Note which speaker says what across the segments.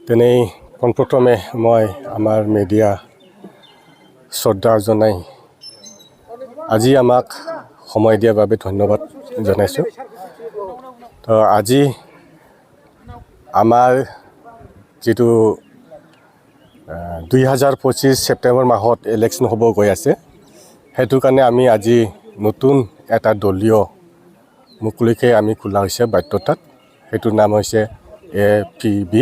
Speaker 1: তেনেই পোনপ্ৰথমে মই আমাৰ মিডিয়া শ্ৰদ্ধা জনাই আজি আমাক সময় দিয়াৰ বাবে ধন্যবাদ জনাইছোঁ। তো আজি আমাৰ যেটো 2025 সেপ্টেম্বৰ মাহত ইলেকশ্যন হ'ব গৈ আছে, হেতু কাৰণে আমি আজি নতুন এটা দলীয় মুকলিকে আমি খোলা হৈছে বাধ্যতাত। হেতুৰ নাম হৈছে APB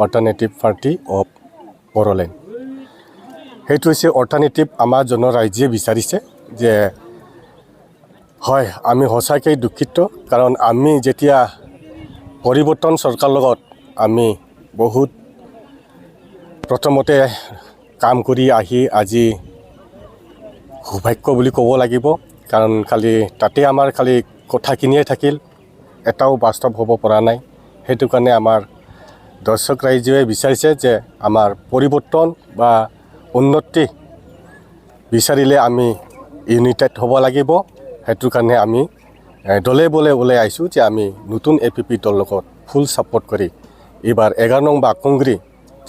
Speaker 1: alternative party of Bodoland. হেতু হৈছে অল্টাৰনেটিভ আমাৰ জনৰাজ্যে বিচাৰিছে যে হয় আমি সঁচাকৈ দুখিত, কাৰণ আমি যেতিয়া পৰিৱৰ্তন চৰকাৰ লগত আমি বহুত প্ৰথমতে কাম কৰি আহি আজি সৌভাগ্য বুলি ক'ব লাগিব, কাৰণ খালি তাতে আমাৰ খালি কথাখিনিয়ে থাকিল, এটাও বাস্তৱ হ'ব পৰা নাই। হেতু কাৰণে আমাৰ দৰ্শক ৰাইজে বিচাৰিছে যে আমাৰ পৰিৱৰ্তন বা উন্নতি বিচাৰিলে আমি ইউনাইটেড হ'ব লাগিব। হেতু কাৰণে আমি দলে বলে ওলাই আহিছোঁ যে আমি নতুন APP দল লগত ফুল সাপোর্ট কৰি এবাৰ 11 নং বাকুংগ্ৰী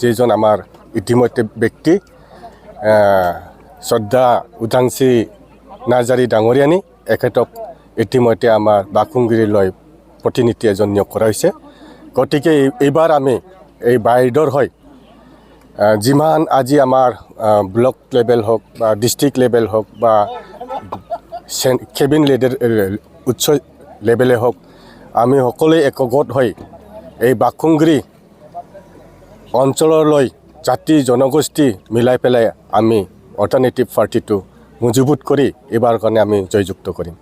Speaker 1: যেজন আমাৰ ইতিমধ্যে ব্যক্তি শ্ৰদ্ধা উদাংশী নাৰ্জাৰী ডাঙৰীয়ানী, এখেতক ইতিমধ্যে আমাৰ বাকুংগ্ৰীলৈ প্ৰতিনিধি এজন নিয়োগ কৰা হৈছে। গতিকে এইবাৰ আমি এই বাইডৰ হয় যিমান আজি আমাৰ ব্লক লেভেল হওক বা ডিস্ট্ৰিক্ট লেভেল হওক বা কেবিন লিডাৰ উচ্চ লেভেলে হওক, আমি সকলোৱে একগোট হৈ এই বাকুংগ্ৰী অঞ্চললৈ জাতি জনগোষ্ঠী মিলাই পেলাই আমি অল্টাৰনেটিভ পাৰ্টিটো মজবুত কৰি এবাৰ কাৰণে আমি জয়যুক্ত কৰিম।